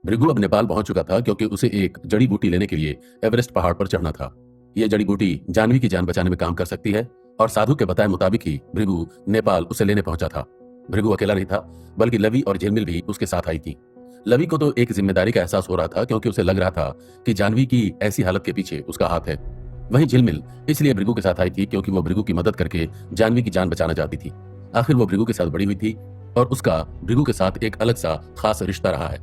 भृगु अब नेपाल पहुंच चुका था क्योंकि उसे एक जड़ी बूटी लेने के लिए एवरेस्ट पहाड़ पर चढ़ना था। यह जड़ी बूटी जानवी की जान बचाने में काम कर सकती है और साधु के बताए मुताबिक ही भृगु नेपाल उसे लेने पहुंचा था। भृगु अकेला नहीं था, बल्कि लवी और झिलमिल भी उसके साथ आई थी। लवी को तो एक जिम्मेदारी का एहसास हो रहा था क्योंकि उसे लग रहा था कि जानवी की ऐसी हालत के पीछे उसका हाथ है। वहीं झिलमिल इसलिए भृगु के साथ आई थी क्योंकि वो भृगु की मदद करके जानवी की जान बचाना चाहती थी। आखिर वो भृगु के साथ बड़ी हुई थी और उसका भृगु के साथ एक अलग सा खास रिश्ता रहा है।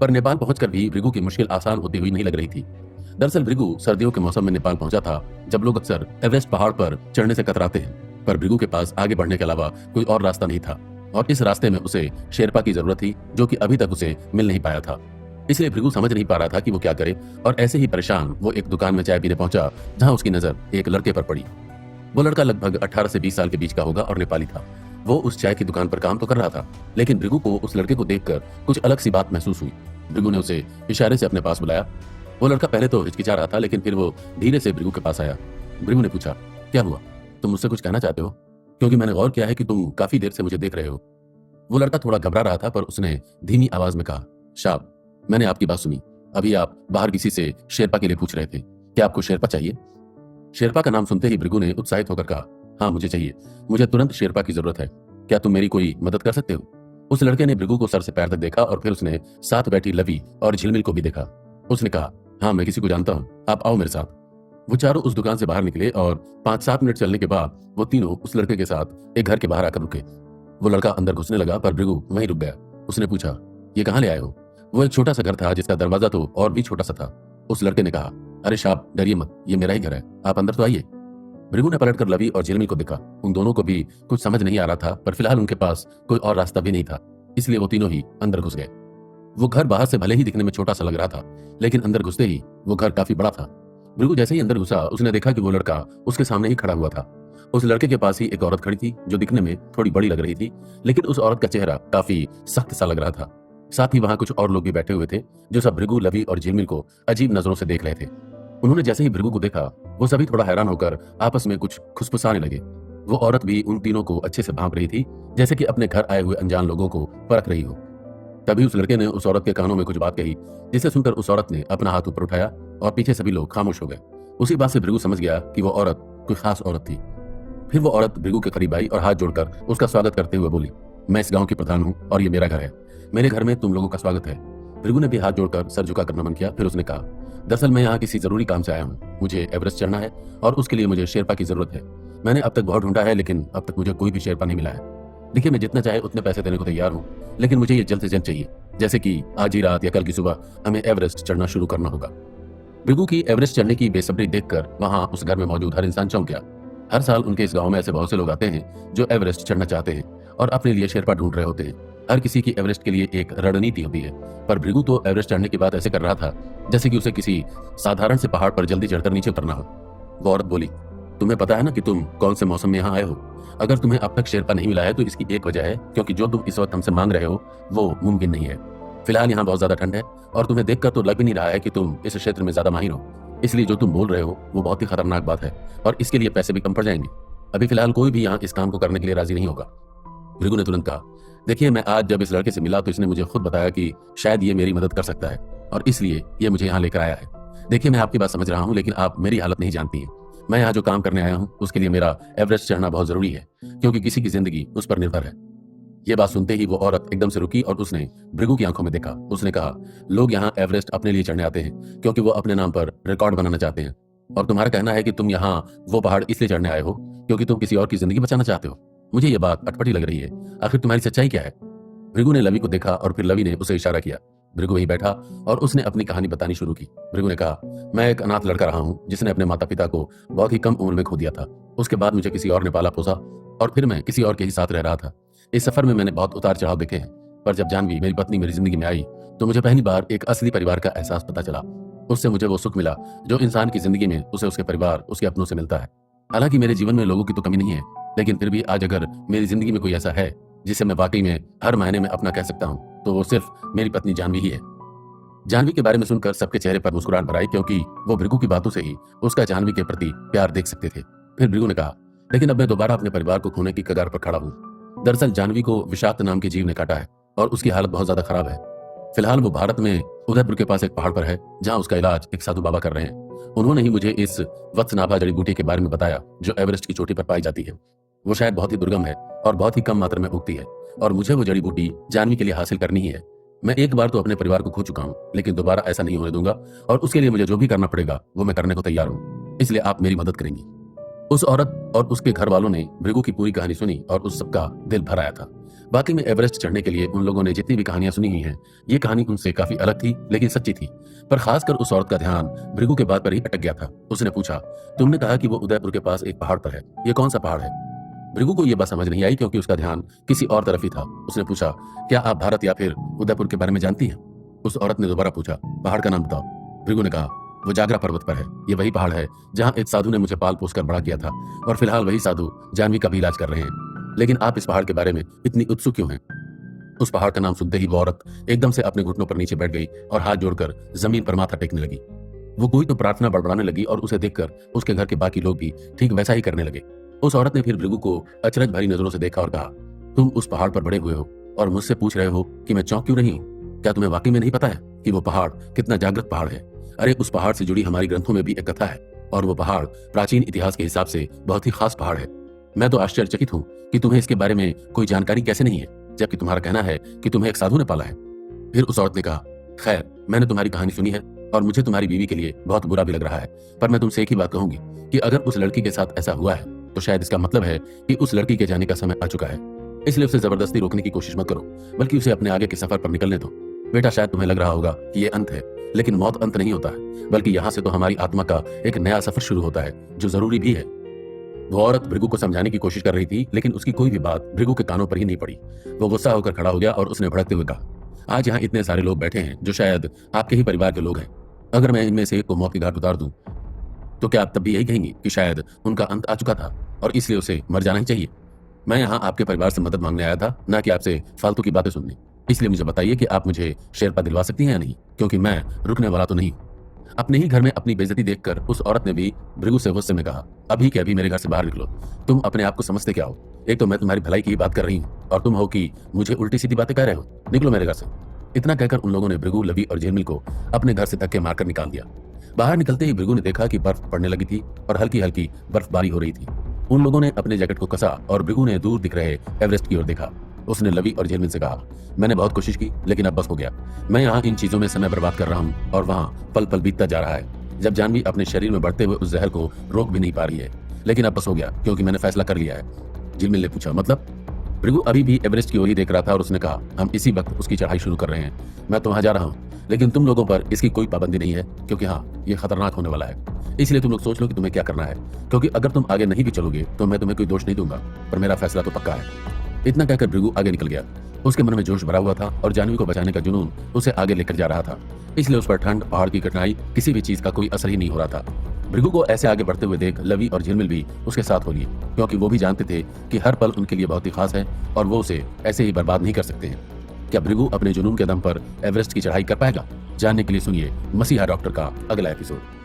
पर नेपाल पहुंचकर भी भृगु की मुश्किल आसान होती हुई नहीं लग रही थी। दरअसल भृगु सर्दियों के मौसम में नेपाल पहुंचा था, जब लोग अक्सर एवरेस्ट पहाड़ पर चढ़ने से कतराते हैं। पर भृगु के पास आगे बढ़ने के अलावा कोई और रास्ता नहीं था और इस रास्ते में उसे शेरपा की जरूरत थी, जो कि अभी तक उसे मिल नहीं पाया था। इसलिए भृगु समझ नहीं पा रहा था कि वो क्या करे और ऐसे ही परेशान वो एक दुकान में चाय पीने पहुंचा, जहां उसकी नजर एक लड़के पर पड़ी। वो लड़का लगभग 18 से 20 साल के बीच का होगा और नेपाली था। वो उस चाय की दुकान पर काम तो कर रहा था, लेकिन भृगु को उस लड़के को देखकर कुछ अलग सी बात महसूस हुई। भृगु ने उसे इशारे से अपने पास बुलाया। वो लड़का पहले तो हिचकिचा रहा था, लेकिन फिर वो धीरे से भृगु के पास आया। भृगु ने पूछा, क्या हुआ? तुम मुझसे कुछ कहना चाहते हो? क्योंकि मैंने गौर किया है कि तुम काफी देर से मुझे देख रहे हो। वो लड़का थोड़ा घबरा रहा था, पर उसने धीमी आवाज में कहा, साहब, मैंने आपकी बात सुनी। अभी आप बाहर किसी से शेरपा के लिए पूछ रहे थे। क्या आपको शेरपा चाहिए? शेरपा का नाम सुनते ही भृगु ने उत्साहित होकर कहा, हाँ, मुझे चाहिए। मुझे तुरंत शेरपा की जरूरत है। क्या तुम मेरी कोई मदद कर सकते हो? उस लड़के ने भृगु को सर से पैर तक देखा और फिर उसने साथ बैठी लवी और झिलमिल को भी देखा। उसने कहा, हाँ, मैं किसी को जानता हूँ, आप आओ मेरे साथ। वो चारों उस दुकान से बाहर निकले और 5-7 मिनट चलने के बाद वो तीनों उस लड़के के साथ एक घर के बाहर आकर रुके। वो लड़का अंदर घुसने लगा, पर भृगु वहीं रुक गया। उसने पूछा, ये कहाँ ले आए हो? वो एक छोटा सा घर था जिसका दरवाजा तो और भी छोटा सा था। उस लड़के ने कहा, अरे साहब, डरिए मत, ये मेरा ही घर है, आप अंदर तो आइए। भृगु ने पलटकर लवी और झिलमिल को देखा। उन दोनों को भी कुछ समझ नहीं आ रहा था, पर फिलहाल उनके पास कोई और रास्ता भी नहीं था, इसलिए वो तीनों ही अंदर घुस गए। वो घर बाहर से भले ही दिखने में छोटा सा लग रहा था, लेकिन अंदर घुसते ही वो घर काफी बड़ा था। भृगु जैसे ही अंदर घुसा, उसने देखा कि वो लड़का उसके सामने ही खड़ा हुआ था। उस लड़के के पास ही एक औरत खड़ी थी, जो दिखने में थोड़ी बड़ी लग रही थी, लेकिन उस औरत का चेहरा काफी सख्त सा लग रहा था। साथ ही वहां कुछ और लोग भी बैठे हुए थे, जो सब भृगु, लवी और झिलमिल को अजीब नजरों से देख रहे थे। उन्होंने जैसे ही भृगु को देखा, वो सभी थोड़ा हैरान होकर आपस में कुछ खुसफुसाने लगे। वो औरत भी उन तीनों को अच्छे से भांप रही थी, जैसे कि अपने घर आए हुए अनजान लोगों को परख रही हो। तभी उस लड़के ने उस औरत के कानों में कुछ बात कही, जिसे सुनकर उस औरत ने अपना हाथ ऊपर उठाया और पीछे सभी लोग खामोश हो गए। उसी बात से भृगु समझ गया कि वो औरत कोई खास औरत थी। फिर वो औरत भृगु के करीब आई और हाथ जोड़कर उसका स्वागत करते हुए बोली, मैं इस गांव की प्रधान हूँ और ये मेरा घर है। मेरे घर में तुम लोगों का स्वागत है। भृगु ने भी हाथ जोड़कर सर झुकाकर नमन किया। फिर उसने कहा, दरअसल मैं यहाँ किसी जरूरी काम से आया हूँ। मुझे एवरेस्ट चढ़ना है और उसके लिए मुझे शेरपा की जरूरत है। मैंने अब तक बहुत ढूंढा है, लेकिन अब तक मुझे कोई भी शेरपा नहीं मिला है। देखिए, मैं जितना चाहे उतने पैसे देने को तैयार हूँ, लेकिन मुझे ये जल्द से जल्द चाहिए, जैसे कि आज ही रात या कल की सुबह हमें एवरेस्ट चढ़ना शुरू करना होगा। भृगु की एवरेस्ट चढ़ने की बेसब्री देखकर वहां उस घर में मौजूद हर इंसान चौंक गया। हर साल उनके इस गांव में ऐसे बहुत से लोग आते हैं जो एवरेस्ट चढ़ना चाहते हैं और अपने लिए शेरपा ढूंढ रहे होते हैं। हर किसी की एवरेस्ट के लिए एक रणनीति होती है, पर भृगु तो एवरेस्ट चढ़ने की बात ऐसे कर रहा था जैसे कि उसे किसी साधारण से पहाड़ पर जल्दी चढ़कर नीचे उतरना हो। वो औरत बोली, तुम्हें पता है ना कि तुम कौन से मौसम में यहाँ आए हो? अगर तुम्हें अब तक शेरपा नहीं मिला है तो इसकी एक वजह है, क्योंकि जो तुम इस वक्त हमसे मांग रहे हो वो मुमकिन नहीं है। फिलहाल यहाँ बहुत ज्यादा ठंड है और तुम्हें देखकर तो लग भी नहीं रहा है कि तुम इस क्षेत्र में ज्यादा माहिर हो, इसलिए जो तुम बोल रहे हो वो बहुत ही खतरनाक बात है और इसके लिए पैसे भी कम पड़ जाएंगे। अभी फिलहाल कोई भी यहाँ इस काम को करने के लिए राजी नहीं होगा। भृगु ने तुरंत कहा, देखिए, मैं आज जब इस लड़के से मिला तो इसने मुझे खुद बताया कि शायद ये मेरी मदद कर सकता है और इसलिए ये मुझे यहाँ लेकर आया है। देखिए, मैं आपकी बात समझ रहा हूँ, लेकिन आप मेरी हालत नहीं जानती हैं। मैं यहाँ जो काम करने आया हूँ उसके लिए मेरा एवरेस्ट चढ़ना बहुत जरूरी है, क्योंकि किसी की जिंदगी उस पर निर्भर है। ये बात सुनते ही वो औरत एकदम से रुकी और उसने भृगु की आंखों में देखा। उसने कहा, लोग यहाँ एवरेस्ट अपने लिए चढ़ने आते हैं क्योंकि वो अपने नाम पर रिकॉर्ड बनाना चाहते हैं, और तुम्हारा कहना है कि तुम यहाँ वो पहाड़ इसलिए चढ़ने आए हो क्योंकि तुम किसी और की जिंदगी बचाना चाहते हो। मुझे ये बात अटपटी लग रही है। आखिर तुम्हारी सच्चाई क्या है? भृगु ने लवी को देखा और फिर लवी ने उसे इशारा किया। भृगु वहीं बैठा और उसने अपनी कहानी बतानी शुरू की। भृगु ने कहा, मैं एक अनाथ लड़का रहा हूँ जिसने अपने माता पिता को बहुत ही कम उम्र में खो दिया था। उसके बाद मुझे किसी और ने पाला पोसा और फिर मैं किसी और के ही साथ रह रहा था। इस सफर में मैंने बहुत उतार चढ़ाव देखे हैं, पर जब जानवी मेरी पत्नी मेरी जिंदगी में आई तो मुझे पहली बार एक असली परिवार का एहसास पता चला। उससे मुझे वो सुख मिला जो इंसान की जिंदगी में उसे उसके परिवार, उसके अपनों से मिलता है। हालांकि मेरे जीवन में लोगों की तो कमी नहीं है, लेकिन फिर भी आज अगर मेरी जिंदगी में कोई ऐसा है जिसे मैं वाकई में हर महीने में अपना कह सकता हूँ, तो वो सिर्फ मेरी पत्नी जानवी ही है। जानवी के बारे में सुनकर सबके चेहरे पर मुस्कुराहट भर आई, क्योंकि वो भृगु की बातों से ही उसका जानवी के प्रति प्यार देख सकते थे। फिर भृगु ने कहा, लेकिन अब मैं दोबारा अपने परिवार को खोने की कगार पर खड़ा हूँ। दरअसल जानवी को विषाक्त नाम के जीव ने काटा है और उसकी हालत बहुत ज्यादा खराब है। फिलहाल वो भारत में उदयपुर के पास एक पहाड़ पर है, जहां उसका इलाज एक साधु बाबा कर रहे हैं। उन्होंने ही मुझे इस वत्सनाभा जड़ी बूटी के बारे में बताया, जो एवरेस्ट की चोटी पर पाई जाती है। वो शायद बहुत ही दुर्गम है और बहुत ही कम मात्रा में उगती है, और मुझे वो जड़ी बूटी जानवी के लिए हासिल करनी ही है। मैं एक बार तो अपने परिवार को खो चुका हूँ, लेकिन दोबारा ऐसा नहीं होने दूंगा, और उसके लिए मुझे जो भी करना पड़ेगा वो मैं करने को तैयार हूँ। इसलिए आप मेरी मदद करेंगी। उस औरत और उसके घर वालों ने भृगु की पूरी कहानी सुनी और उस सबका दिल भर आया था। बाकी में एवरेस्ट चढ़ने के लिए उन लोगों ने जितनी भी कहानियां सुनी हुई हैं, ये कहानी उनसे काफी अलग थी, लेकिन सच्ची थी। पर खासकर उस औरत का ध्यान भृगु के बात पर ही अटक गया था। उसने पूछा, तुमने कहा कि वो उदयपुर के पास एक पहाड़ पर है, ये कौन सा पहाड़ है? भृगु को यह बात समझ नहीं आई, क्योंकि उसका ध्यान किसी और तरफ ही था। उसने पूछा, क्या आप भारत या फिर उदयपुर के बारे में जानती हैं? उस औरत ने दोबारा पूछा, पहाड़ का नाम बताओ। भृगु ने कहा, वो जागरा पर्वत पर है। ये वही पहाड़ है जहां एक साधु ने मुझे पाल पोस कर बड़ा किया था, और फिलहाल वही साधु जानवी का भी इलाज कर रहे हैं। लेकिन आप इस पहाड़ के बारे में इतनी उत्सुक क्यों हैं? उस पहाड़ का नाम सुनते ही वो औरत एकदम से अपने घुटनों पर नीचे बैठ गई और हाथ जोड़कर जमीन पर माथा टेकने लगी। वो कोई तो प्रार्थना बड़बड़ाने लगी, और उसे देखकर उसके घर के बाकी लोग भी ठीक वैसा ही करने लगे। उस औरत ने फिर भृगु को अचरज भरी नजरों से देखा और कहा, तुम उस पहाड़ पर बड़े हुए हो और मुझसे पूछ रहे हो कि मैं चौंक क्यों रही हूँ? क्या तुम्हें वाकई में नहीं पता है कि वो पहाड़ कितना जागृत पहाड़ है? अरे उस पहाड़ से जुड़ी हमारी ग्रंथों में भी एक कथा है, और वो पहाड़ प्राचीन इतिहास के हिसाब से बहुत ही खास पहाड़ है। मैं तो आश्चर्यचकित हूँ कि तुम्हें इसके बारे में कोई जानकारी कैसे नहीं है, जबकि तुम्हारा कहना है कि तुम्हें एक साधु ने पाला है। फिर उस औरत ने कहा, खैर, मैंने तुम्हारी कहानी सुनी है और मुझे तुम्हारी बीवी के लिए बहुत बुरा भी लग रहा है, पर मैं तुमसे एक ही बात कहूंगी कि अगर उस लड़की के साथ ऐसा हुआ है तो शायद इसका मतलब है कि उस लड़की के जाने का समय आ चुका है। इसलिए उसे जबरदस्ती रोकने की कोशिश मत करो, बल्कि उसे अपने आगे के सफर पर निकलने दो। बेटा, शायद तुम्हें लग रहा होगा कि ये अंत है, लेकिन मौत अंत नहीं होता है, बल्कि यहाँ से तो हमारी आत्मा का एक नया सफर शुरू होता है, जो जरूरी भी है। वो औरत भृगु को समझाने की कोशिश कर रही थी, लेकिन उसकी कोई भी बात भृगु के कानों पर ही नहीं पड़ी। वो गुस्सा होकर खड़ा हो गया और उसने भड़कते हुए कहा, आज यहाँ इतने सारे लोग बैठे हैं जो शायद आपके ही परिवार के लोग हैं। अगर मैं इनमें से एक को मौत की घाट उतार दूं, तो क्या आप तब भी यही कहेंगी कि शायद उनका अंत आ चुका था और इसलिए उसे मर जाना ही चाहिए? मैं यहाँ आपके परिवार से मदद मांगने आया था, ना कि आपसे फालतू की बातें सुनने। इसलिए मुझे बताइए कि आप मुझे शेरपा दिलवा सकती हैं या नहीं, क्योंकि मैं रुकने वाला तो नहीं। अपने ही घर में अपनी बेइज्जती देखकर उस औरत ने भी भृगु से गुस्से में कहा, अभी के अभी मेरे घर से बाहर निकलो। तुम अपने आप को समझते क्या हो? एक तो मैं तुम्हारी भलाई की ही बात कर रही हूँ, और तुम हो कि मुझे उल्टी सीधी बातें कह रहे हो। निकलो मेरे घर से। इतना कहकर उन लोगों ने भृगु, लवी और झिलमिल को अपने घर से धक्के मारकर निकाल दिया। बाहर निकलते ही भृगु ने देखा कि बर्फ पड़ने लगी थी और हल्की हल्की बर्फबारी हो रही थी। उन लोगों ने अपने जैकेट को कसा और भृगु ने दूर दिख रहे एवरेस्ट की ओर देखा। उसने लवी और झिलमिल से कहा, मैंने बहुत कोशिश की, लेकिन अब बस हो गया। मैं यहाँ इन चीजों में समय बर्बाद कर रहा हूँ और वहाँ पल पल बीतता जा रहा है, जब जानवी अपने शरीर में बढ़ते हुए उस जहर को रोक भी नहीं पा रही है। लेकिन अब बस हो गया, क्योंकि मैंने फैसला कर लिया है। झिलमिल ने पूछा, मतलब? भृगु अभी भी एवरेस्ट की ओर ही देख रहा था और उसने कहा, हम इसी वक्त उसकी चढ़ाई शुरू कर रहे हैं। मैं तो वहां जा रहा हूँ, लेकिन तुम लोगों पर इसकी कोई पाबंदी नहीं है, क्योंकि हाँ, ये खतरनाक होने वाला है। इसलिए तुम लोग सोच लो कि तुम्हें क्या करना है, क्योंकि अगर तुम आगे नहीं भी चलोगे तो मैं तुम्हें कोई दोष नहीं दूंगा, पर मेरा फैसला तो पक्का है। इतना कहकर भृगु आगे निकल गया। उसके मन में जोश भरा हुआ था और जानवी को बचाने का जुनून उसे आगे लेकर जा रहा था। इसलिए उस पर ठंड, पहाड़ की कठिनाई, किसी भी चीज का कोई असर ही नहीं हो रहा था। भृगु को ऐसे आगे बढ़ते हुए देख लवी और झिलमिल भी उसके साथ हो लिए, क्योंकि वो भी जानते थे कि हर पल उनके लिए बहुत ही खास है और वो उसे ऐसे ही बर्बाद नहीं कर सकते हैं। क्या भृगु अपने जुनून के दम पर एवरेस्ट की चढ़ाई कर पाएगा? जानने के लिए सुनिए मसीहा डॉक्टर का अगला एपिसोड।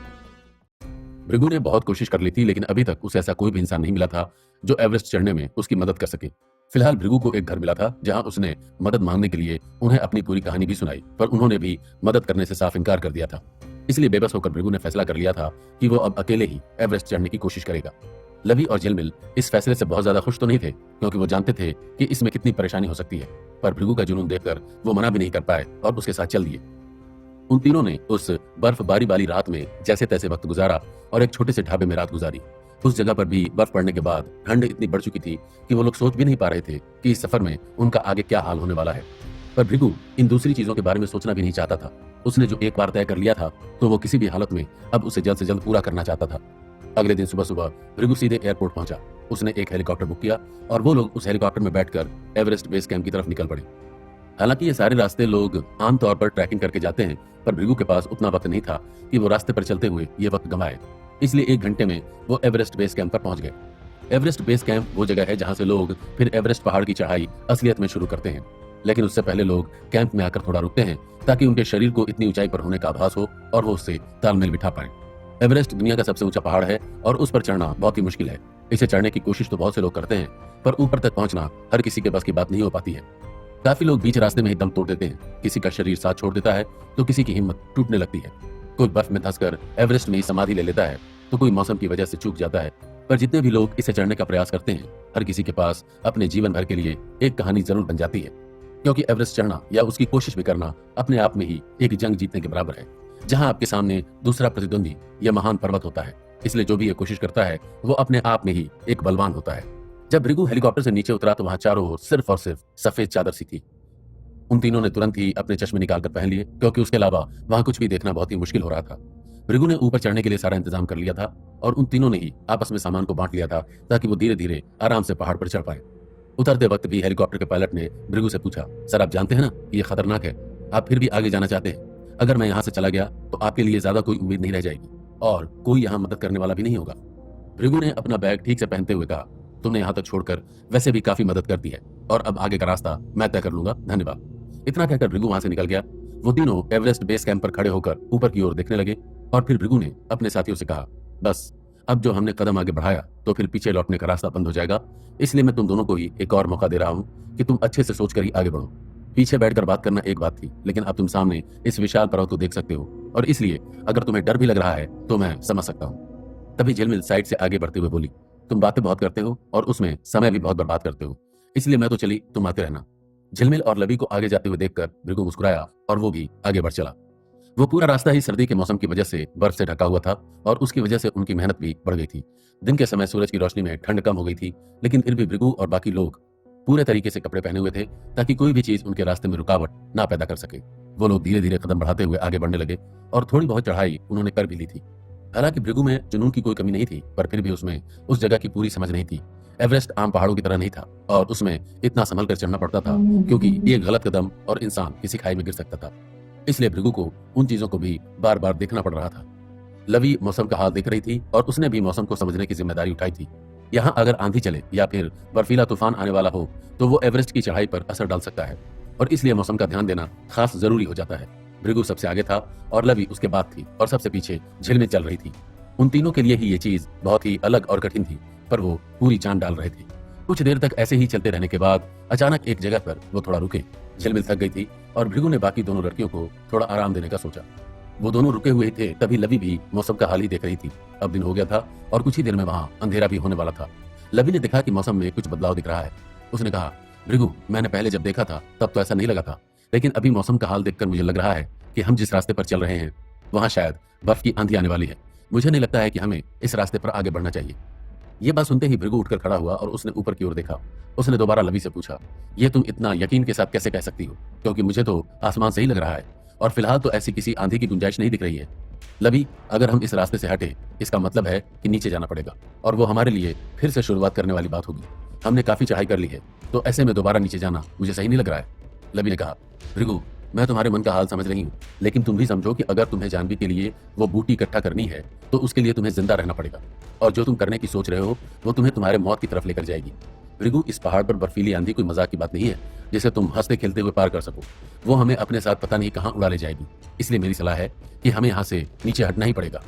भृगु ने बहुत कोशिश कर ली थी, लेकिन अभी तक उसे ऐसा कोई भी इंसान नहीं मिला था जो एवरेस्ट चढ़ने में उसकी मदद कर सके। फिलहाल भृगु को एक घर मिला था, जहां उसने मदद मांगने के लिए उन्हें अपनी पूरी कहानी भी सुनाई, पर उन्होंने भी मदद करने से साफ इनकार कर दिया था। इसलिए बेबस होकर भृगु ने फैसला कर लिया था कि वो अब अकेले ही एवरेस्ट चढ़ने की कोशिश करेगा। लवी और झिलमिल इस फैसले से बहुत ज्यादा खुश तो नहीं थे, क्योंकि वो जानते थे कि इसमें कितनी परेशानी हो सकती है, पर भृगु का जुनून देखकर वो मना भी नहीं कर पाए और उसके साथ चल दिए। उन तीनों ने उस बर्फबारी वाली रात में जैसे तैसे वक्त गुजारा और एक छोटे से ढाबे में रात गुजारी। उस जगह पर भी बर्फ पड़ने के बाद ठंड इतनी बढ़ चुकी थी कि वो लोग सोच भी नहीं पा रहे थे कि इस सफर में उनका आगे क्या हाल होने वाला है। पर भृगु इन दूसरी चीजों के बारे में सोचना भी नहीं चाहता था। उसने जो एक बार तय कर लिया था, तो वो किसी भी हालत में अब उसे जल्द से जल्द पूरा करना चाहता था। अगले दिन सुबह सुबह भृगु सीधे एयरपोर्ट पहुंचा। उसने एक हेलीकॉप्टर बुक किया और वो लोग उस हेलीकॉप्टर में बैठकर एवरेस्ट बेस कैंप की तरफ निकल पड़े। हालांकि ये सारे रास्ते लोग आमतौर पर ट्रैकिंग करके जाते हैं, पर भृगु के पास उतना वक्त नहीं था कि वो रास्ते पर चलते हुए ये वक्त गंवाए। इसलिए 1 घंटे में वो एवरेस्ट बेस कैंप पर पहुंच गए। एवरेस्ट बेस कैंप वो जगह है जहां से लोग फिर एवरेस्ट पहाड़ की चढ़ाई असलियत में शुरू करते हैं, लेकिन उससे पहले लोग कैंप में आकर थोड़ा रुकते हैं ताकि उनके शरीर को इतनी ऊंचाई पर होने का आभास हो और वो उससे तालमेल बिठा पाए। एवरेस्ट दुनिया का सबसे ऊंचा पहाड़ है और उस पर चढ़ना बहुत ही मुश्किल है। इसे चढ़ने की कोशिश तो बहुत से लोग करते हैं, पर ऊपर तक पहुंचना हर किसी के बस की बात नहीं हो पाती है। काफी लोग बीच रास्ते में ही दम तोड़ देते हैं, किसी का शरीर साथ छोड़ देता है तो किसी की हिम्मत टूटने लगती है। कोई बर्फ में धंसकर एवरेस्ट में ही समाधि ले लेता है तो कोई मौसम की वजह से चूक जाता है। पर जितने भी लोग इसे चढ़ने का प्रयास करते हैं, हर किसी के पास अपने जीवन भर के लिए एक कहानी जरूर बन जाती है, क्योंकि एवरेस्ट चढ़ना या उसकी कोशिश भी करना अपने आप में ही एक जंग जीतने के बराबर है, जहां आपके सामने दूसरा प्रतिद्वंदी यह महान पर्वत होता है। इसलिए जो भी ये कोशिश करता है वो अपने आप में ही एक बलवान होता है। जब भृगु हेलीकॉप्टर से नीचे उतरा तो वहां चारों ओर सिर्फ और सिर्फ सफेद चादर सी थी। उन तीनों ने तुरंत ही अपने चश्मे निकालकर पहन लिए, क्योंकि उसके अलावा वहां कुछ भी देखना बहुत ही मुश्किल हो रहा था। भृगु ने ऊपर चढ़ने के लिए सारा इंतजाम कर लिया था और उन तीनों ने ही आपस में सामान को बांट लिया था ताकि वो धीरे धीरे आराम से पहाड़ पर चढ़ पाए। उतरते वक्त भी हेलीकॉप्टर के पायलट ने भृगु से पूछा, सर आप जानते हैं ना कि ये खतरनाक है, आप फिर भी आगे जाना चाहते हैं? अगर मैं यहाँ से चला गया तो आपके लिए ज्यादा कोई उम्मीद नहीं रह जाएगी और कोई यहाँ मदद करने वाला भी नहीं होगा। भृगु ने अपना बैग ठीक से पहनते हुए कहा, तुमने यहाँ तक छोड़कर वैसे भी काफी मदद कर दी है और अब आगे का रास्ता मैं तय कर लूंगा, धन्यवाद। इतना कहकर भृगु वहां से निकल गया। वो तीनों एवरेस्ट बेस कैंप पर खड़े होकर ऊपर की ओर देखने लगे और फिर भृगु ने अपने साथियों से कहा, बस अब जो हमने कदम आगे बढ़ाया तो फिर पीछे लौटने का रास्ता बंद हो जाएगा, इसलिए मैं तुम दोनों को ही एक और मौका दे रहा हूँ कि तुम अच्छे से सोचकर ही आगे बढ़ो। पीछे बैठकर बात करना एक बात थी, लेकिन अब तुम सामने इस विशाल पर्वत को देख सकते हो और इसलिए अगर तुम्हें डर भी लग रहा है तो मैं समझ सकता हूँ। तभी झिलमिल साइड से आगे बढ़ते हुए बोली, तुम बातें बहुत करते हो और उसमें समय भी बहुत बर्बाद करते हो, इसलिए मैं तो चली, तुम आते रहना। झिलमिल और लवी को आगे जाते हुए देखकर भृगु मुस्कुराया और वो भी आगे बढ़ चला। वो पूरा रास्ता ही सर्दी के मौसम की वजह से बर्फ से ढका हुआ था और उसकी वजह से उनकी मेहनत भी बढ़ गई थी। दिन के समय सूरज की रोशनी में ठंड कम हो गई थी, लेकिन फिर भी भृगु और बाकी लोग पूरे तरीके से कपड़े पहने हुए थे ताकि कोई भी चीज उनके रास्ते में रुकावट ना पैदा कर सके। वो लोग धीरे धीरे कदम बढ़ाते हुए आगे बढ़ने लगे और थोड़ी बहुत चढ़ाई उन्होंने कर भी ली थी। हालांकि भृगु में जुनून की कोई कमी नहीं थी, पर फिर भी उसमें उस जगह की पूरी समझ नहीं थी। एवरेस्ट आम पहाड़ों की तरह नहीं था और उसमें इतना संभल कर चढ़ना पड़ता था, क्योंकि एक गलत कदम और इंसान किसी खाई में गिर सकता था। इसलिए भृगु को उन चीजों को भी बार बार देखना पड़ रहा था। लवी मौसम का हाल देख रही थी और उसने भी मौसम को समझने की जिम्मेदारी उठाई थी। यहाँ अगर आंधी चले या फिर बर्फीला तूफान आने वाला हो तो वो एवरेस्ट की चढ़ाई पर असर डाल सकता है और इसलिए मौसम का ध्यान देना खास जरूरी हो जाता है। भृगु सबसे आगे था और लवी उसके बाद थी और सबसे पीछे झिलमिल चल रही थी। उन तीनों के लिए ही ये चीज बहुत ही अलग और कठिन थी, पर वो पूरी जान डाल रहे थे। कुछ देर तक ऐसे ही चलते रहने के बाद अचानक एक जगह पर वो थोड़ा रुके। झिलमिल थक गई थी और भृगु ने बाकी दोनों लड़कियों को थोड़ा आराम देने का सोचा। वो दोनों रुके हुए थे, तभी लवी भी मौसम का हाल ही देख रही थी। अब दिन हो गया था और कुछ ही देर में वहां अंधेरा भी होने वाला था। लवी ने देखा कि मौसम में कुछ बदलाव दिख रहा है। उसने कहा, भृगु मैंने पहले जब देखा था तब तो ऐसा नहीं लगा था, लेकिन अभी मौसम का हाल देखकर मुझे लग रहा है कि हम जिस रास्ते पर चल रहे हैं वहां शायद बर्फ की आंधी आने वाली है। मुझे नहीं लगता है कि हमें इस रास्ते पर आगे बढ़ना चाहिए। ये बात सुनते ही भृगु उठकर खड़ा हुआ और उसने ऊपर की ओर देखा। उसने दोबारा लवी से पूछा, ये तुम इतना यकीन के साथ कैसे कह सकती हो? क्योंकि मुझे तो आसमान से ही लग रहा है और फिलहाल तो ऐसी किसी आंधी की गुंजाइश नहीं दिख रही है। लवी, अगर हम इस रास्ते से हटे इसका मतलब है कि नीचे जाना पड़ेगा और वो हमारे लिए फिर से शुरुआत करने वाली बात होगी। हमने काफी चढ़ाई कर ली है, तो ऐसे में दोबारा नीचे जाना मुझे सही नहीं लग रहा है। लवी ने कहा, भृगु मैं तुम्हारे मन का हाल समझ रही हूँ, लेकिन तुम भी समझो कि अगर तुम्हें जानवी के लिए वो बूटी इकट्ठा करनी है तो उसके लिए तुम्हें जिंदा रहना पड़ेगा और जो तुम करने की सोच रहे हो वो तुम्हें तुम्हारे मौत की तरफ लेकर जाएगी। भृगु, इस पहाड़ पर बर्फीली आंधी कोई मजाक की बात नहीं है जिसे तुम हंसते खेलते हुए पार कर सको। वो हमें अपने साथ पता नहीं कहाँ उड़ा ले जाएगी। इसलिए मेरी सलाह है कि हमें यहाँ से नीचे हटना ही पड़ेगा।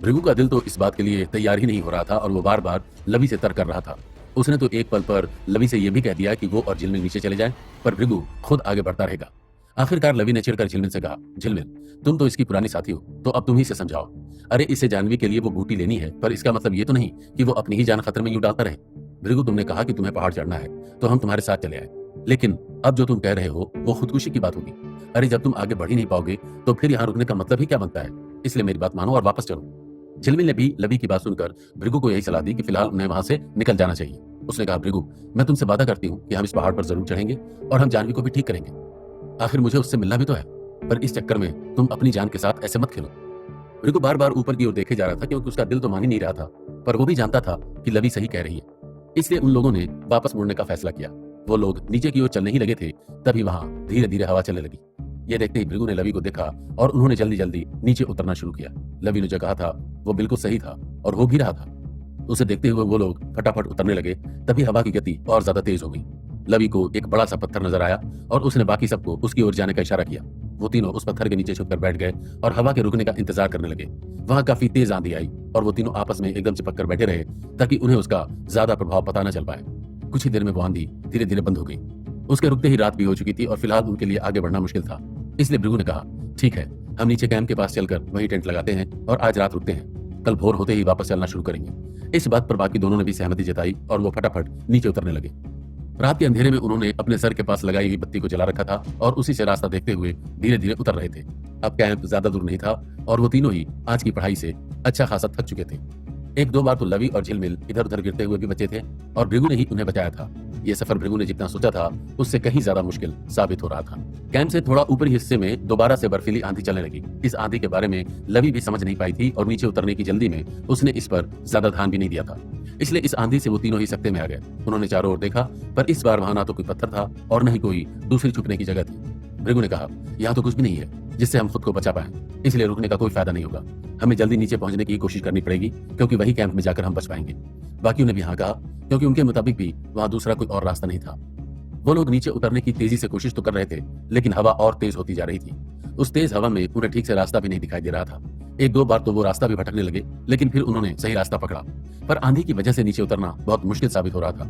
भृगु का दिल तो इस बात के लिए तैयार ही नहीं हो रहा था और वो बार बार लवी से तर्क कर रहा था। उसने तो एक पल पर लवी से यह भी कह दिया कि वो और झिलमिल नीचे चले जाएं, पर भृगु खुद आगे बढ़ता रहेगा। आखिरकार लवी ने चिढ़कर झिलमिल से कहा, झिलमिल तुम तो इसकी पुरानी साथी हो, तो अब तुम ही से समझाओ। अरे इसे जानवी के लिए वो बूटी लेनी है, पर इसका मतलब ये तो नहीं कि वो अपनी ही जान खतरे में यूं डालता रहे। भृगु, तुमने कहा कि तुम्हें पहाड़ चढ़ना है तो हम तुम्हारे साथ चले आए, लेकिन अब जो तुम कह रहे हो वो खुदकुशी की बात होगी। अरे जब तुम आगे बढ़ ही नहीं पाओगे तो फिर यहाँ रुकने का मतलब ही क्या बनता है? इसलिए मेरी बात मानो और वापस चलो। झिलमिल ने भी लवी की बात सुनकर भृगु को यही सलाह दी कि फिलहाल उन्हें वहां से निकल जाना चाहिए। उसने कहा, भृगु मैं तुमसे वादा करती हूँ कि हम इस पहाड़ पर जरूर चढ़ेंगे और हम जानवी को भी ठीक करेंगे। आखिर मुझे उससे मिलना भी तो है, पर इस चक्कर में तुम अपनी जान के साथ ऐसे मत खेलो। भृगु बार बार ऊपर की ओर देखे जा रहा था क्योंकि उसका दिल तो मान ही नहीं रहा था, पर वो भी जानता था कि लवी सही कह रही है। इसलिए उन लोगों ने वापस मुड़ने का फैसला किया। वो लोग नीचे की ओर चलने ही लगे थे, तभी वहां धीरे धीरे हवा चलने लगी। ये देखते ही भृगु ने लवी को देखा और उन्होंने जल्दी जल्दी नीचे उतरना शुरू किया। लवी ने जो कहा था वो बिल्कुल सही था और हो भी रहा था। उसे देखते हुए वो लोग फटाफट उतरने लगे, तभी हवा की गति और ज्यादा तेज हो गई। लवी को एक बड़ा सा पत्थर नजर आया और उसने बाकी सबको उसकी ओर जाने का इशारा किया। वो तीनों उस पत्थर के नीचे छुपकर बैठ गए और हवा के रुकने का इंतजार करने लगे। वहां काफी तेज आंधी आई और वो तीनों आपस में एकदम चिपक कर बैठे रहे ताकि उन्हें उसका ज्यादा प्रभाव पता न चल पाए। कुछ ही देर में वो आंधी धीरे धीरे बंद हो गई। उसके रुकते ही रात भी हो चुकी थी और फिलहाल उनके लिए आगे बढ़ना मुश्किल था। इसलिए भृगु ने कहा, ठीक है, हम नीचे कैंप के पास चलकर वही टेंट लगाते हैं और आज रात रुकते हैं। कल भोर होते ही वापस चलना शुरू करेंगे। इस बात पर बाकी दोनों ने भी सहमति जताई और वो फटाफट नीचे उतरने लगे। रात के अंधेरे में उन्होंने अपने सर के पास लगाई हुई बत्ती को जला रखा था और उसी से रास्ता देखते हुए धीरे धीरे उतर रहे थे। अब कैंप ज्यादा दूर नहीं था और वो तीनों ही आज की पढ़ाई से अच्छा खासा थक चुके थे। एक दो बार तो लवी और झिलमिल इधर उधर गिरते हुए भी बचे थे और भृगु ने ही उन्हें बचाया था। ये सफर भृगु ने जितना सोचा था उससे कहीं ज्यादा मुश्किल साबित हो रहा था। कैंप से थोड़ा ऊपरी हिस्से में दोबारा से बर्फीली आंधी चलने लगी। इस आंधी के बारे में लवी भी समझ नहीं पाई थी और नीचे उतरने की जल्दी में उसने इस पर ज्यादा ध्यान भी नहीं दिया था। इसलिए इस आंधी से वो तीनों ही सकते में आ गए। उन्होंने चारों ओर देखा पर इस बार वहां ना तो कोई पत्थर था और न ही कोई दूसरी छुपने की जगह थी। भृगु ने कहा, यहाँ तो कुछ भी नहीं है जिससे हम खुद को बचा पाए, इसलिए रुकने का कोई फायदा नहीं होगा। हमें जल्दी नीचे पहुंचने की कोशिश करनी पड़ेगी क्योंकि वही कैंप में जाकर हम बच पाएंगे। बाकियों ने भी हाँ कहा क्योंकि उनके मुताबिक भी वहां दूसरा कोई और रास्ता नहीं था। वो लोग नीचे उतरने की तेजी से कोशिश तो कर रहे थे लेकिन हवा और तेज होती जा रही थी। उस तेज हवा में उन्हें ठीक से रास्ता भी नहीं दिखाई दे रहा था। एक दो बार तो वो रास्ता भी भटकने लगे लेकिन फिर उन्होंने सही रास्ता पकड़ा, पर आंधी की वजह से नीचे उतरना बहुत मुश्किल साबित हो रहा था।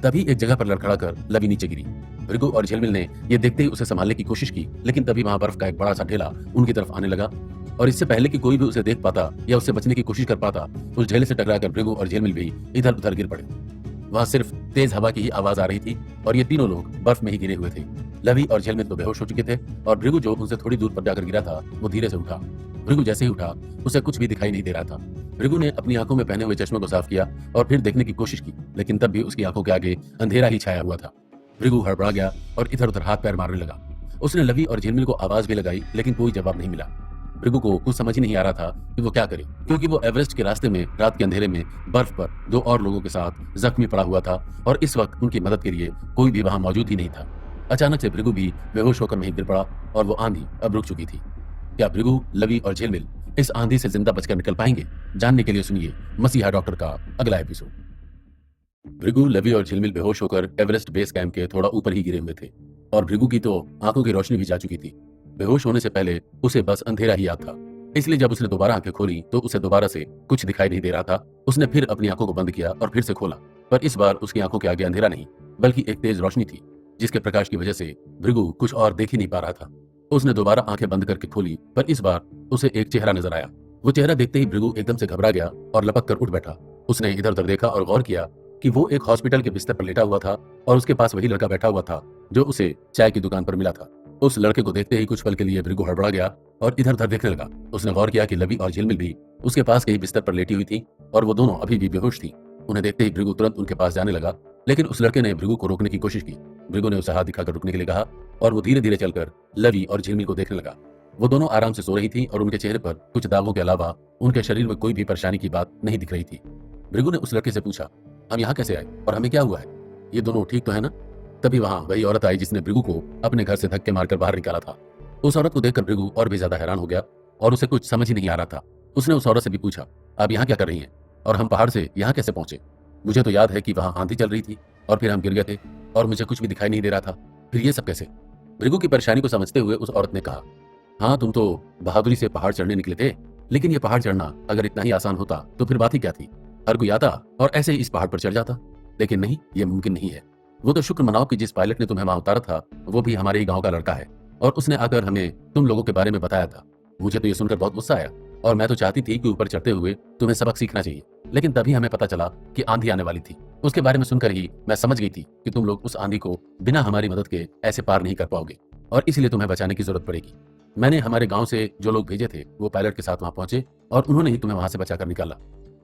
तभी एक जगह पर लड़खड़ा कर लवी नीचे गिरी। भृगु और झिलमिल ने ये देखते ही उसे संभालने की कोशिश की लेकिन तभी वहां बर्फ का एक बड़ा सा ढेला उनकी तरफ आने लगा और इससे पहले कि कोई भी उसे देख पाता या उससे बचने की कोशिश कर पाता, उस ढेले से टकराकर भृगु और झिलमिल भी इधर उधर गिर पड़े। वहां सिर्फ तेज हवा की ही आवाज आ रही थी और ये तीनों लोग बर्फ में ही गिरे हुए थे। लवी और झिलमिल तो बेहोश हो चुके थे और भृगु जो उनसे थोड़ी दूर पर जाकर गिरा था वो धीरे से उठा। भृगु जैसे ही उठा उसे कुछ भी दिखाई नहीं दे रहा था। भृगु ने अपनी आंखों में पहने हुए चश्मे को साफ किया और फिर देखने की कोशिश की लेकिन तब भी उसकी आंखों के आगे अंधेरा ही छाया हुआ था। भृगु हड़बड़ा गया और इधर उधर हाथ पैर मारने लगा। उसने लवी और झिलमिल को आवाज भी लगाई लेकिन कोई जवाब नहीं मिला। भृगु को कुछ समझ ही नहीं आ रहा था कि वो क्या करे क्योंकि वो एवरेस्ट के रास्ते में रात के अंधेरे में बर्फ पर दो और लोगों के साथ जख्मी पड़ा हुआ था और इस वक्त उनकी मदद के लिए कोई भी वहां मौजूद ही नहीं था। अचानक से भृगु भी बेहोश होकर वहीं गिर पड़ा और वो आंधी अब रुक चुकी थी। क्या भृगु, लवी और झिलमिल इस आंधी से जिंदा बचकर निकल पाएंगे? जानने के लिए सुनिए मसीहा डॉक्टर का अगला एपिसोड। भृगु, लवी और झिलमिल बेहोश होकर एवरेस्ट बेस कैंप के थोड़ा ऊपर ही गिरे हुए थे और भृगु की तो आंखों की रोशनी भी जा चुकी थी। बेहोश होने से पहले उसे बस अंधेरा ही याद था, इसलिए जब उसने दोबारा आंखें खोली तो उसे दोबारा से कुछ दिखाई नहीं दे रहा था। उसने फिर अपनी आंखों को बंद किया और फिर से खोला, पर इस बार उसकी आंखों के आगे अंधेरा नहीं बल्कि एक तेज रोशनी थी जिसके प्रकाश की वजह से भृगु कुछ और देख ही नहीं पा रहा था। उसने दोबारा आंखें बंद करके खोली पर इस बार उसे एक चेहरा नजर आया। वो चेहरा देखते ही भृगु एकदम से घबरा गया और लपक कर उठ बैठा। उसने इधर उधर देखा और गौर किया कि वो एक हॉस्पिटल के बिस्तर पर लेटा हुआ था और उसके पास वही लड़का बैठा हुआ था जो उसे चाय की दुकान पर मिला था। उस लड़के को देखते ही कुछ पल के लिए भृगु हड़बड़ा गया और इधर उधर देखने लगा। उसने गौर किया कि लवी और झिलमिल भी उसके पास के ही बिस्तर पर लेटी हुई थी और वो दोनों अभी भी बेहोश थी। उन्हें देखते ही भृगु तुरंत उनके पास जाने लगा लेकिन उस लड़के ने भृगु को रोकने की कोशिश की। भृगु ने उसे हाथ दिखाकर रुकने के लिए कहा और वो धीरे धीरे चलकर लवी और झिलमिल को देखने लगा। वो दोनों आराम से सो रही थी और उनके चेहरे पर कुछ दागों के अलावा उनके शरीर में कोई भी परेशानी की बात नहीं दिख रही थी। भृगु ने उस लड़के से पूछा, हम यहाँ कैसे आए और हमें क्या हुआ है? ये दोनों ठीक तो है ना? तभी वहां वही औरत आई जिसने भृगु को अपने घर से धक्के मारकर बाहर निकाला था। उस औरत को देखकर भृगु और भी ज्यादा हैरान हो गया और उसे कुछ समझ ही नहीं आ रहा था। उसने उस औरत से भी पूछा, आप यहाँ क्या कर रही हैं और हम पहाड़ से यहाँ कैसे पहुंचे? मुझे तो याद है कि वहां आंधी चल रही थी और फिर हम गिर गए थे और मुझे कुछ भी दिखाई नहीं दे रहा था, फिर ये सब कैसे? भृगु की परेशानी को समझते हुए उस औरत ने कहा, हाँ, तुम तो बहादुरी से पहाड़ चढ़ने निकले थे, लेकिन ये पहाड़ चढ़ना अगर इतना ही आसान होता तो फिर बात ही क्या थी? हर कोई आता और ऐसे ही इस पहाड़ पर चढ़ जाता। लेकिन नहीं, ये मुमकिन नहीं है। वो तो शुक्र मनाओ कि जिस पायलट ने तुम्हें वहां उतारा था वो भी हमारे ही गांव का लड़का है और उसने आकर हमें तुम लोगों के बारे में बताया था। मुझे तो ये सुनकर बहुत गुस्सा आया और मैं तो चाहती थी कि ऊपर चढ़ते हुए तुम्हें सबक सीखना चाहिए, लेकिन तभी हमें पता चला कि आंधी आने वाली थी। उसके बारे में सुनकर ही मैं समझ गई थी कि तुम लोग उस आंधी को बिना हमारी मदद के ऐसे पार नहीं कर पाओगे और इसलिए तुम्हें बचाने की जरूरत पड़ेगी। मैंने हमारे गांव से जो लोग भेजे थे वो पायलट के साथ वहां पहुंचे और उन्होंने ही तुम्हें वहां से बचाकर निकाला।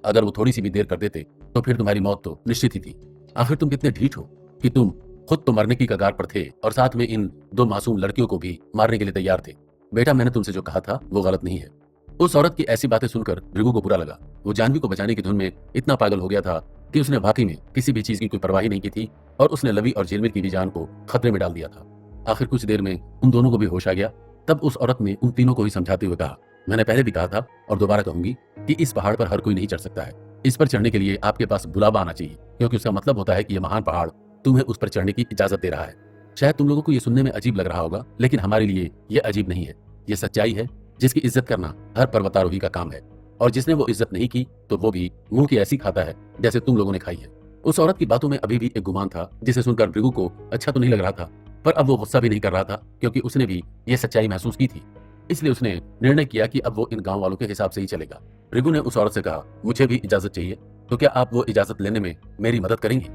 अगर वो थोड़ी सी भी देर कर देते तो फिर तुम्हारी मौत तो निश्चित ही थी। आखिर तुम कितने ढीठ हो कि तुम खुद तो मरने की कगार पर थे और साथ में इन दो मासूम लड़कियों को भी मारने के लिए तैयार थे। बेटा, मैंने तुमसे जो कहा था वो गलत नहीं है। उस औरत की ऐसी बातें सुनकर भृगु को बुरा लगा। वो जानवी को बचाने की धुन में इतना पागल हो गया था कि उसने वाकई में किसी भी चीज की कोई परवाह नहीं की थी और उसने लवी और झिलमिल की भी जान को खतरे में डाल दिया था। आखिर कुछ देर में उन दोनों को भी होश आ गया। तब उस औरत ने उन तीनों को ही समझाते हुए कहा, मैंने पहले भी कहा था और दोबारा कहूंगी कि इस पहाड़ पर हर कोई नहीं चढ़ सकता है। इस पर चढ़ने के लिए आपके पास बुलावा आना चाहिए, क्योंकि उसका मतलब होता है कि यह महान पहाड़ तुम्हें उस पर चढ़ने की इजाजत दे रहा है। शायद तुम लोगों को यह सुनने में अजीब लग रहा होगा, लेकिन हमारे लिए यह अजीब नहीं है। यह सच्चाई है जिसकी इज्जत करना हर पर्वतारोही का काम है और जिसने वो इज्जत नहीं की तो वो भी मुंह की ऐसी खाता है जैसे तुम लोगों ने खाई है। उस औरत की बातों में अभी भी एक गुमान था जिसे सुनकर भृगु को अच्छा तो नहीं लग रहा था, पर अब वो गुस्सा भी नहीं कर रहा था, क्योंकि उसने भी ये सच्चाई महसूस की थी। इसलिए उसने निर्णय किया कि अब वो इन गांव वालों के हिसाब से ही चलेगा। भृगु ने उस औरत से कहा, मुझे भी इजाजत चाहिए, तो क्या आप वो इजाजत लेने में मेरी मदद करेंगे?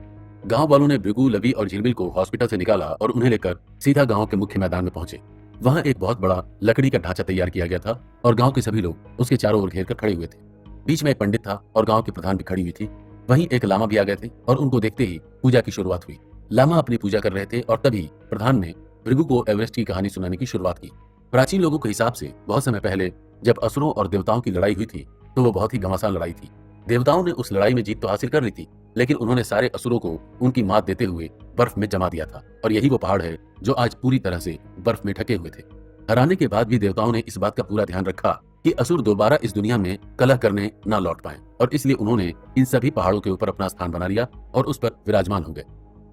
गांव वालों ने भृगु, लवी और झिलमिल को हॉस्पिटल से निकाला और उन्हें लेकर सीधा गांव के मुख्य मैदान में पहुंचे। वहां एक बहुत बड़ा लकड़ी का ढांचा तैयार किया गया था और गांव के सभी लोग उसके चारों ओर घेर कर खड़े हुए थे। बीच में एक पंडित था और गांव के प्रधान भी खड़ी हुई थी। वहीं एक लामा भी आ गए थे और उनको देखते ही पूजा की शुरुआत हुई। लामा अपनी पूजा कर रहे थे और तभी प्रधान ने भृगु को एवरेस्ट की कहानी सुनाने की शुरुआत की। प्राचीन लोगों के हिसाब से बहुत समय पहले जब असुरों और देवताओं की लड़ाई हुई थी, तो वो बहुत ही घमासान लड़ाई थी। देवताओं ने उस लड़ाई में जीत तो हासिल कर ली थी, लेकिन उन्होंने सारे असुरों को उनकी मात देते हुए बर्फ में जमा दिया था, और यही वो पहाड़ है जो आज पूरी तरह से बर्फ में ढके हुए थे। हराने के बाद भी देवताओं ने इस बात का पूरा ध्यान रखा कि असुर दोबारा इस दुनिया में कलह करने न लौट पाए, और इसलिए उन्होंने इन सभी पहाड़ों के ऊपर अपना स्थान बना लिया और उस पर विराजमान हो गए।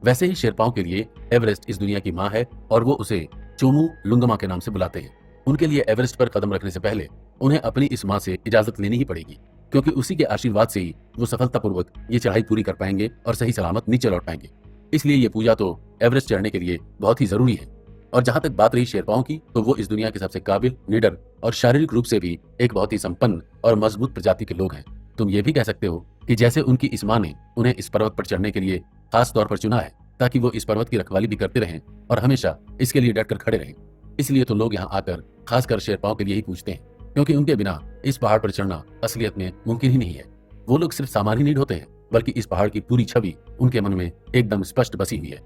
वैसे ही शेरपाओं के लिए एवरेस्ट इस दुनिया की माँ है और वो उसे चोमू लुंगमा के नाम से बुलाते हैं। उनके लिए एवरेस्ट पर कदम रखने से पहले उन्हें अपनी इस माँ से इजाजत लेनी ही पड़ेगी, क्योंकि उसी के आशीर्वाद से ही वो सफलतापूर्वक ये चढ़ाई पूरी कर पाएंगे और सही सलामत नीचे लौट पाएंगे। इसलिए ये पूजा तो एवरेस्ट चढ़ने के लिए बहुत ही जरूरी है। और जहां तक बात रही शेरपाओं की, तो वो इस दुनिया के सबसे काबिल, निडर और शारीरिक रूप से भी एक बहुत ही संपन्न और मजबूत प्रजाति के लोग हैं। तुम ये भी कह सकते हो कि जैसे उनकी इस माँ ने उन्हें इस पर्वत पर चढ़ने के लिए खास तौर पर चुना है, ताकि वो इस पर्वत की रखवाली भी करते रहें और हमेशा इसके लिए डटकर खड़े रहें। इसलिए तो लोग यहाँ आकर खासकर शेरपाओं के लिए ही पूछते हैं, क्योंकि उनके बिना इस पहाड़ पर चढ़ना असलियत में मुमकिन ही नहीं है। वो लोग सिर्फ सामान ही नहीं ढोते हैं, बल्कि इस पहाड़ की पूरी छवि उनके मन में एकदम स्पष्ट बसी हुई है।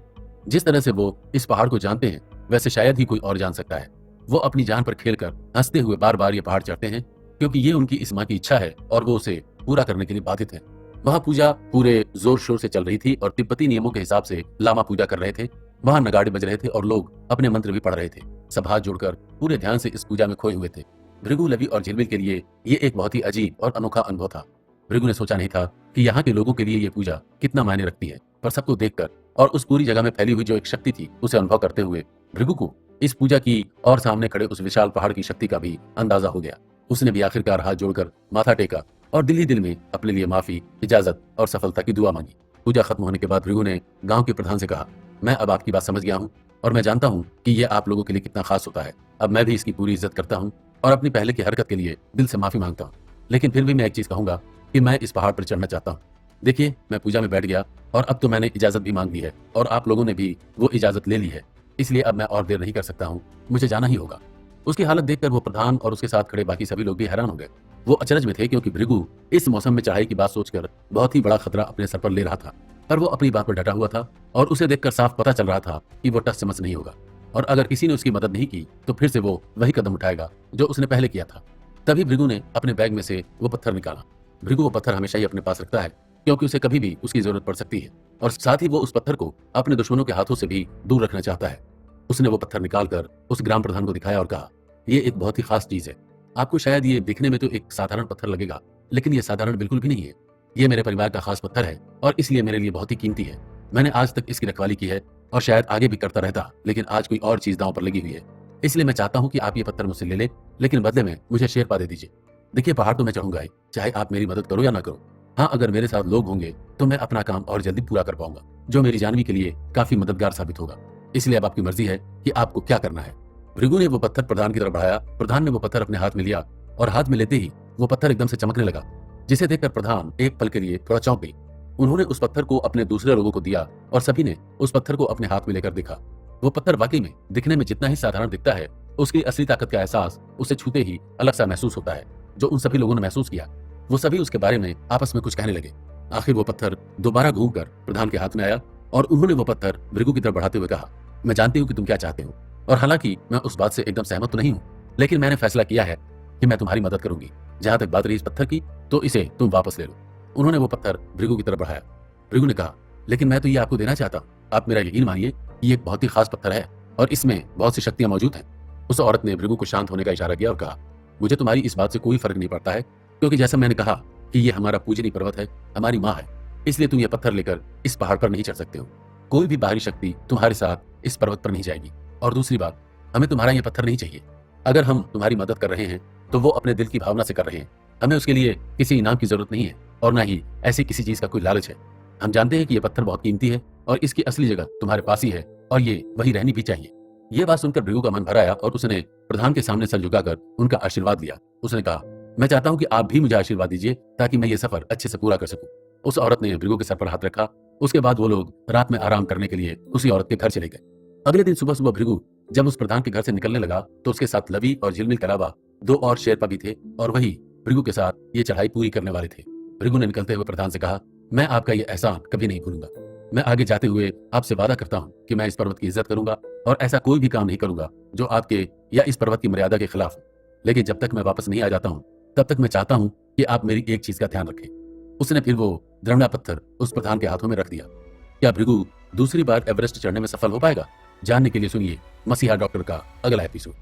जिस तरह से वो इस पहाड़ को जानते हैं, वैसे शायद ही कोई और जान सकता है। वो अपनी जान पर खेलकर हंसते हुए बार बार ये पहाड़ चढ़ते हैं, क्योंकि ये उनकी इस माँ की इच्छा है और वो उसे पूरा करने के लिए बाधित है। वहाँ पूजा पूरे जोर शोर से चल रही थी और तिब्बती नियमों के हिसाब से लामा पूजा कर रहे थे। वहाँ नगाड़े बज रहे थे और लोग अपने मंत्र भी पढ़ रहे थे। सब हाथ जोड़कर पूरे ध्यान से इस पूजा में खोए हुए थे। भृगु, लवी और झिलमिल के लिए ये एक बहुत ही अजीब और अनोखा अनुभव था। भृगु ने सोचा नहीं था कि यहाँ के लोगों के लिए ये पूजा कितना मायने रखती है, पर सबको देखकर और उस पूरी जगह में फैली हुई जो एक शक्ति थी उसे अनुभव करते हुए भृगु को इस पूजा की और सामने खड़े उस विशाल पहाड़ की शक्ति का भी अंदाजा हो गया। उसने भी आखिरकार हाथ जोड़कर माथा टेका और दिल ही दिल में अपने लिए माफी, इजाजत और सफलता की दुआ मांगी। पूजा खत्म होने के बाद भृगु ने गांव के प्रधान से कहा, मैं अब आपकी बात समझ गया हूँ और मैं जानता हूँ कि ये आप लोगों के लिए कितना खास होता है। अब मैं भी इसकी पूरी इज्जत करता हूँ और अपनी पहले की हरकत के लिए दिल से माफी मांगता हूँ। लेकिन फिर भी मैं एक चीज कहूंगा कि मैं इस पहाड़ पर चढ़ना चाहता हूँ। देखिए, मैं पूजा में बैठ गया और अब तो मैंने इजाजत भी मांग ली है और आप लोगों ने भी वो इजाजत ले ली है, इसलिए अब मैं और देर नहीं कर सकता हूँ, मुझे जाना ही होगा। उसकी हालत देखकर वो प्रधान और उसके साथ खड़े बाकी सभी लोग भी हैरान हो गए। वो अचरज में थे, क्योंकि भृगु इस मौसम में चढ़ाई की बात सोचकर बहुत ही बड़ा खतरा अपने सर पर ले रहा था, पर वो अपनी बात पर डटा हुआ था और उसे देखकर साफ पता चल रहा था कि वो टस से मस नहीं होगा, और अगर किसी ने उसकी मदद नहीं की तो फिर से वो वही कदम उठाएगा जो उसने पहले किया था। तभी भृगु ने अपने बैग में से वो पत्थर निकाला। भृगु वो पत्थर हमेशा ही अपने पास रखता है, क्योंकि उसे कभी भी उसकी जरूरत पड़ सकती है, और साथ ही वो उस पत्थर को अपने दुश्मनों के हाथों से भी दूर रखना चाहता है। उसने वो पत्थर निकालकर उस ग्राम प्रधान को दिखाया और कहा, ये एक बहुत ही खास चीज है। आपको शायद ये दिखने में तो एक साधारण पत्थर लगेगा, लेकिन ये साधारण बिल्कुल भी नहीं है। ये मेरे परिवार का खास पत्थर है और इसलिए मेरे लिए बहुत ही कीमती है। मैंने आज तक इसकी रखवाली की है और शायद आगे भी करता रहता, लेकिन आज कोई और चीज दांव पर लगी हुई है। इसलिए मैं चाहता हूँ कि आप ये पत्थर मुझसे ले लें, लेकिन बदले में मुझे शेरपा दे दीजिए। देखिए, पहाड़ तो मैं चढ़ूंगा ही, चाहे आप मेरी मदद करो या ना करो। हाँ, अगर मेरे साथ लोग होंगे तो मैं अपना काम और जल्दी पूरा कर पाऊंगा, जो मेरी जानवी के लिए काफी मददगार साबित होगा। इसलिए अब आपकी मर्जी है कि आपको क्या करना है। भृगु ने वो पत्थर प्रधान की तरफ बढ़ाया। प्रधान ने वो पत्थर अपने हाथ में लिया और हाथ में लेते ही वो पत्थर एकदम से चमकने लगा, जिसे देखकर प्रधान एक पल के लिए थोड़ा चौंक गई। उन्होंने उस पत्थर को अपने दूसरे लोगों को दिया और सभी ने उस पत्थर को अपने हाथ में लेकर देखा। वो पत्थर वाकई में दिखने में जितना ही साधारण दिखता है, उसकी असली ताकत का एहसास उसे छूते ही अलग सा महसूस होता है, जो उन सभी लोगों ने महसूस किया। वो सभी उसके बारे में आपस में कुछ कहने लगे। आखिर वो पत्थर दोबारा घूमकर प्रधान के हाथ में आया और उन्होंने वो पत्थर भृगु की तरफ बढ़ाते हुए कहा, मैं जानती हूँ कि तुम क्या चाहते हो, और हालांकि मैं उस बात से एकदम सहमत तो नहीं हूँ, लेकिन मैंने फैसला किया है कि मैं तुम्हारी मदद करूंगी। जहां तक बात रही इस पत्थर की, तो इसे तुम वापस ले लो। उन्होंने वो पत्थर भृगु की तरफ बढ़ाया। भृगु ने कहा, लेकिन मैं तो ये आपको देना चाहता हूँ। आप मेरा यकीन मानिए कि ये एक बहुत ही खास पत्थर है और इसमें बहुत सी शक्तियां मौजूद हैं। उस औरत ने भृगु को शांत होने का इशारा किया और कहा, मुझे तुम्हारी इस बात से कोई फर्क नहीं पड़ता है, क्योंकि जैसा मैंने कहा कि ये हमारा पूजनीय पर्वत है, हमारी माँ है, इसलिए तुम ये पत्थर लेकर इस पहाड़ पर नहीं चढ़ सकते हो। कोई भी बाहरी शक्ति तुम्हारे साथ इस पर्वत पर नहीं जाएगी। और दूसरी बात, हमें तुम्हारा ये पत्थर नहीं चाहिए। अगर हम तुम्हारी मदद कर रहे हैं तो वो अपने दिल की भावना से कर रहे हैं। हमें उसके लिए किसी इनाम की जरूरत नहीं है और ना ही ऐसी किसी चीज का कोई लालच है। हम जानते हैं कि ये पत्थर बहुत कीमती है और इसकी असली जगह तुम्हारे पास ही है, और ये वही रहनी भी चाहिए। ये बात सुनकर भृगु का मन भर आया और उसने प्रधान के सामने सर झुकाकर उनका आशीर्वाद लिया। उसने कहा, मैं चाहता हूं कि आप भी मुझे आशीर्वाद दीजिए ताकि मैं ये सफर अच्छे से पूरा कर सकूं। उस औरत ने भृगु के सर पर हाथ रखा। उसके बाद वो लोग रात में आराम करने के लिए उसी औरत के घर चले गए। अगले दिन सुबह सुबह भृगु जब उस प्रधान के घर से निकलने लगा तो उसके साथ लवी और झिलमिल के अलावा 2 और शेरपा भी थे और वही भृगु के साथ ये चढ़ाई पूरी करने वाले थे। भृगु ने निकलते हुए प्रधान से कहा, मैं आपका ये एहसान कभी नहीं भूलूंगा। मैं आगे जाते हुए आपसे वादा करता हूं कि मैं इस पर्वत की इज्जत करूंगा और ऐसा कोई भी काम नहीं करूंगा जो आपके या इस पर्वत की मर्यादा के खिलाफ हो। लेकिन जब तक मैं वापस नहीं आ जाता हूं तब तक मैं चाहता हूं कि आप मेरी एक चीज का ध्यान रखें। उसने फिर वो द्रवना पत्थर उस प्रधान के हाथों में रख दिया। क्या भृगु दूसरी बार एवरेस्ट चढ़ने में सफल हो पाएगा? जानने के लिए सुनिए मसीहा डॉक्टर का अगला एपिसोड।